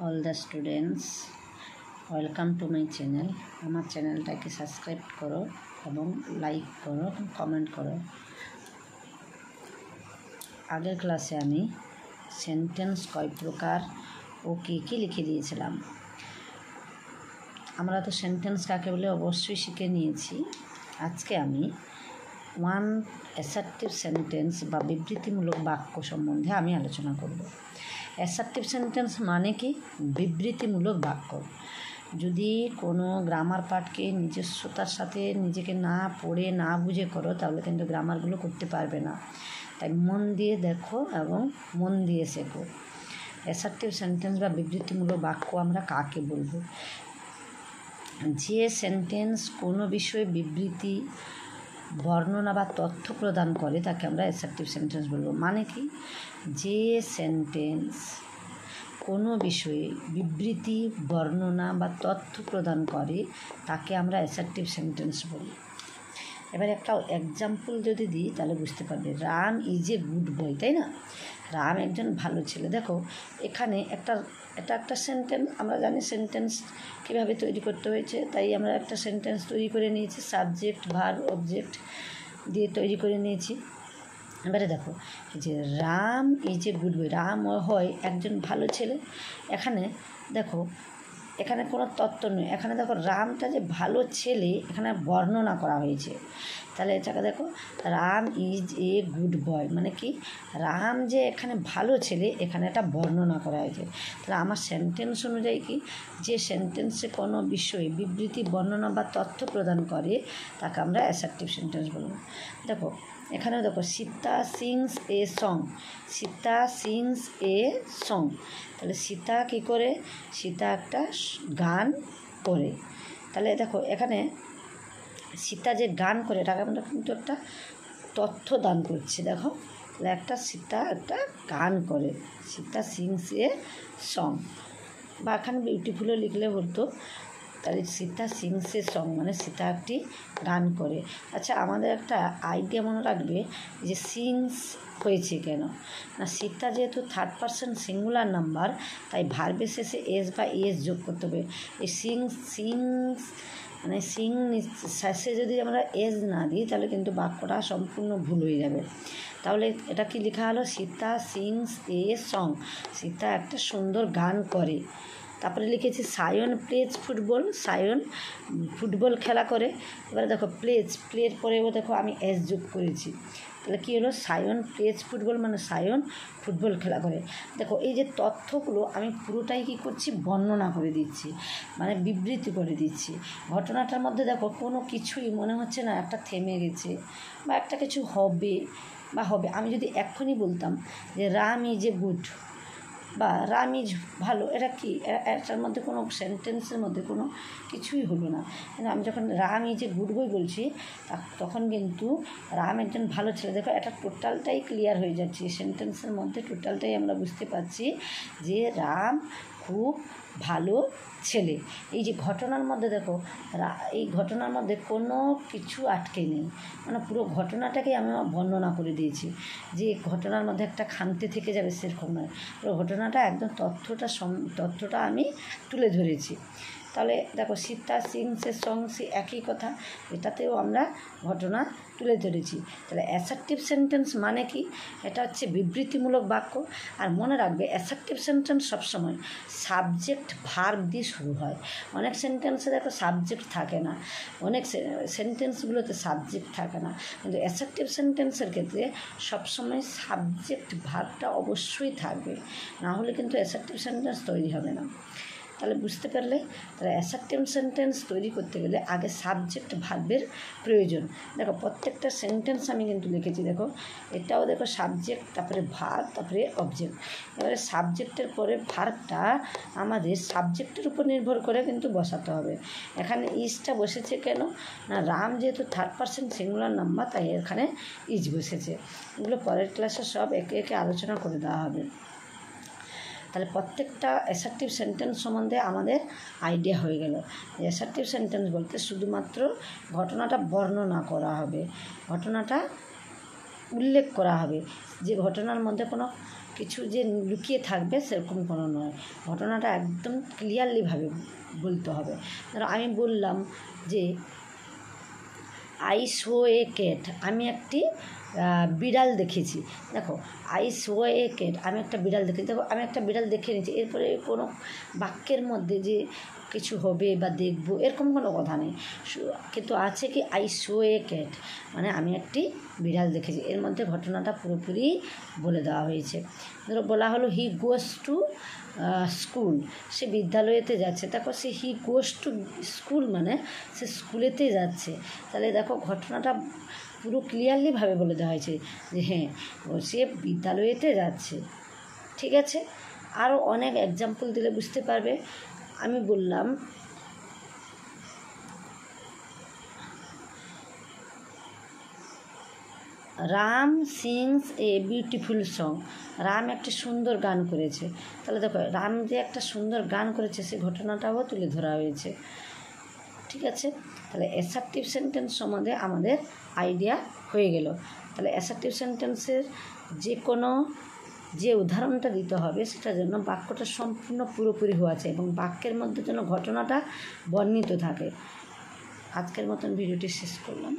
all the students, welcome to my channel. আমার চ্যানেলটাকে subscribe করো এবং লাইক করো, কমেন্ট করো। আগের ক্লাসে আমি সেন্টেন্স কয় প্রকার ও কী লিখে দিয়েছিলাম। আমরা তো সেন্টেন্স কাকে বলে অবশ্যই শিখে নিয়েছি। আজকে আমি ওয়ান অ্যাসার্টিভ সেন্টেন্স বা বিবৃতিমূলক বাক্য সম্বন্ধে আমি আলোচনা করব। অ্যাসার্টিভ সেন্টেন্স মানে কি? বিবৃতিমূলক বাক্য। যদি কোনো গ্রামার পাঠকে নিজস্বতার সাথে নিজেকে না পড়ে না বুঝে করো তাহলে কিন্তু গ্রামারগুলো করতে পারবে না। তাই মন দিয়ে দেখো এবং মন দিয়ে শেখো। অ্যাসার্টিভ সেন্টেন্স বা বিবৃতিমূলক বাক্য আমরা কাকে বলবো? যে সেন্টেন্স কোনো বিষয়ে বিবৃতি, বর্ণনা বা তথ্য প্রদান করে তাকে আমরা অ্যাসার্টিভ সেন্টেন্স বলবো। মানে কি? যে সেন্টেন্স কোনো বিষয়ে বিবৃতি, বর্ণনা বা তথ্য প্রদান করে তাকে আমরা অ্যাসার্টিভ সেন্টেন্স বলি। এবার একটা এক্সাম্পল যদি দিই তাহলে বুঝতে পারবে। Ram is a good boy, তাই না? রাম একজন ভালো ছেলে। দেখো এখানে এটা একটা সেন্টেন্স। আমরা জানি সেন্টেন্স কীভাবে তৈরি করতে হয়েছে, তাই আমরা একটা সেন্টেন্স তৈরি করে নিয়েছি। সাবজেক্ট, ভার্ব, অবজেক্ট দিয়ে তৈরি করে নিয়েছি। এবারে দেখো যে Ram is a good boy, Ram হয় একজন ভালো ছেলে। এখানে দেখো এখানে কোনো তত্ত্ব নেই। এখানে দেখো রামটা যে ভালো ছেলে এখানে বর্ণনা করা হয়েছে। তাহলে এটাকে দেখো Ram is a good boy মানে কি? রাম যে এখানে ভালো ছেলে এখানে একটা বর্ণনা করা হয়েছে। তাহলে আমার সেন্টেন্স অনুযায়ী কি? যে সেন্টেন্সে কোনো বিষয়ে বিবৃতি, বর্ণনা বা তথ্য প্রদান করে তাকে আমরা অ্যাসার্টিভ সেন্টেন্স বলবো। দেখো এখানেও দেখো Sita sings a song, Sita sings a song. তাহলে সীতা কী করে? সীতা একটা গান করে। তাহলে দেখো এখানে সীতা যে গান করে এটাকে আমরা কিন্তু একটা তথ্য দান করছি। দেখো তাহলে একটা সীতা একটা গান করে, সীতা সিংস এ সং। বা এখানে বিউটিফুলও লিখলে বলতো। তাহলে সীতা সিংস এ সং মানে সীতা একটি গান করে। আচ্ছা, আমাদের একটা আইডিয়া মনে রাখবে যে সিংস হয়েছে কেন না? সীতা যেহেতু থার্ড পারসন সিঙ্গুলার নাম্বার, তাই ভার্বের শেষে এস বা ইএস যোগ করতে হবে। এই সিংস মানে শেষে যদি আমরা এস না দিই তাহলে কিন্তু বাক্যটা সম্পূর্ণ ভুল হয়ে যাবে। তাহলে এটা কি লেখা হলো? Sita sings a song, Sita একটা সুন্দর গান করে। তারপরে লিখেছি Sayan plays football, Sayan football খেলা করে। এবারে দেখো প্লের পরেও দেখো আমি এস যোগ করেছি। তাহলে কী হলো? সায়ন প্লেজ ফুটবল মানে সায়ন ফুটবল খেলা করে। দেখো এই যে তথ্যগুলো আমি পুরোটাই কী করছি? বর্ণনা করে দিচ্ছি, মানে বিবৃতি করে দিচ্ছি। ঘটনাটার মধ্যে দেখো কোনো কিছুই মনে হচ্ছে না একটা থেমে গেছে বা একটা কিছু হবে। আমি যদি এক্ষুনি বলতাম যে রাম ইজ এ গুড বা রাম ইজ ভালো, এটা কি? এটার মধ্যে কোনো সেন্টেন্সের মধ্যে কোনো কিছুই হলো না। কিন্তু আমি যখন Ram is a good boy বলছি তখন কিন্তু রাম একজন ভালো ছেলে। দেখো এটা টোটালটাই ক্লিয়ার হয়ে যাচ্ছে সেন্টেন্সের মধ্যে, টোটালটাই আমরা বুঝতে পারছি যে রাম খুব ভালো ছেলে। এই যে ঘটনার মধ্যে দেখো এই ঘটনার মধ্যে কোনো কিছু আটকে নেই, মানে পুরো ঘটনাটাকেই আমি বর্ণনা করে দিয়েছি। যে ঘটনার মধ্যে একটা খামতি থেকে যাবে সেরকম নয়, পুরো ঘটনাটা একদম তথ্যটা আমি তুলে ধরেছি। তাহলে দেখো সীতা সিংসের সঙ্গে একই কথা, এটাতেও আমরা ঘটনা তুলে ধরেছি। তাহলে অ্যাসার্টিভ সেন্টেন্স মানে কি? এটা হচ্ছে বিবৃতিমূলক বাক্য। আর মনে রাখবে অ্যাসার্টিভ সেন্টেন্স সবসময় সাবজেক্ট ভার্ব দিয়ে শুরু হয়। অনেক সেন্টেন্সে দেখো সাবজেক্ট থাকে না, অনেক সেন্টেন্সগুলোতে সাবজেক্ট থাকে না, কিন্তু অ্যাসার্টিভ সেন্টেন্সের ক্ষেত্রে সবসময় সাবজেক্ট ভার্বটা অবশ্যই থাকবে, না হলে কিন্তু অ্যাসার্টিভ সেন্টেন্স তৈরি হবে না। তাহলে বুঝতে পারলে? তাহলে অ্যাসার্টিভ সেন্টেন্স তৈরি করতে গেলে আগে সাবজেক্ট ভার্বের প্রয়োজন। দেখো প্রত্যেকটা সেন্টেন্স আমি কিন্তু লিখেছি। দেখো এটাও দেখো সাবজেক্ট, তারপরে ভার্ব, তারপরে অবজেক্ট। এবারে সাবজেক্টের পরে ভার্বটা আমাদের সাবজেক্টের উপর নির্ভর করে কিন্তু বসাতে হবে। এখানে ইজটা বসেছে কেন না? রাম যেহেতু থার্ড পারসন সিঙ্গুলার নাম্বার, তাই এখানে ইজ বসেছে। এগুলো পরের ক্লাসে সব একে একে আলোচনা করে দেওয়া হবে। তাহলে প্রত্যেকটা অ্যাসার্টিভ সেন্টেন্স সম্বন্ধে আমাদের আইডিয়া হয়ে গেল। অ্যাসার্টিভ সেন্টেন্স বলতে শুধুমাত্র ঘটনাটা বর্ণনা করা হবে, ঘটনাটা উল্লেখ করা হবে। যে ঘটনার মধ্যে কোনো কিছু যে লুকিয়ে থাকবে সেরকম কোনো নয়, ঘটনাটা একদম ক্লিয়ারলিভাবে বলতে হবে। ধরো আমি বললাম যে আই সো এ ক্যাট, আমি একটি বিড়াল দেখেছি। দেখো আই সো এ ক্যাট, আমি একটা বিড়াল দেখেছি। দেখো আমি একটা বিড়াল দেখে নিয়েছি, এরপরে কোনো বাক্যের মধ্যে যে কিছু হবে বা দেখবো এরকম কোনো কথা নেই, কিন্তু আছে কি আই সো এ ক্যাট, মানে আমি একটি বিড়াল দেখেছি। এর মধ্যে ঘটনাটা পুরোপুরি বলে দেওয়া হয়েছে। ধরো বলা হলো হি গোস টু স্কুল, সে বিদ্যালয়েতে যাচ্ছে। দেখো সে হি গোস টু স্কুল মানে সে স্কুলেতে যাচ্ছে। তাহলে দেখো ঘটনাটা পুরো ক্লিয়ারলিভাবে বলে দেওয়া হয়েছে যে হ্যাঁ সে বিদ্যালয়েতে যাচ্ছে। ঠিক আছে, আরও অনেক এক্সাম্পল দিলে বুঝতে পারবে। আমি বললাম Ram sings a beautiful song, Ram একটা সুন্দর গান করেছে। তাহলে দেখো রাম যে একটা সুন্দর গান করেছে সে ঘটনাটাও তুলে ধরা হয়েছে। ঠিক আছে, তাহলে অ্যাসার্টিভ সেন্টেন্স সম্বন্ধে আমাদের আইডিয়া হয়ে গেল। তাহলে অ্যাসার্টিভ সেন্টেন্সের যে উদাহরণটা দিতে হবে সেটার জন্য বাক্যটা সম্পূর্ণ পুরোপুরি হওয়া চাই এবং বাক্যের মধ্যে যেন ঘটনাটা বর্ণিত থাকে। আজকের মতন ভিডিওটি শেষ করলাম।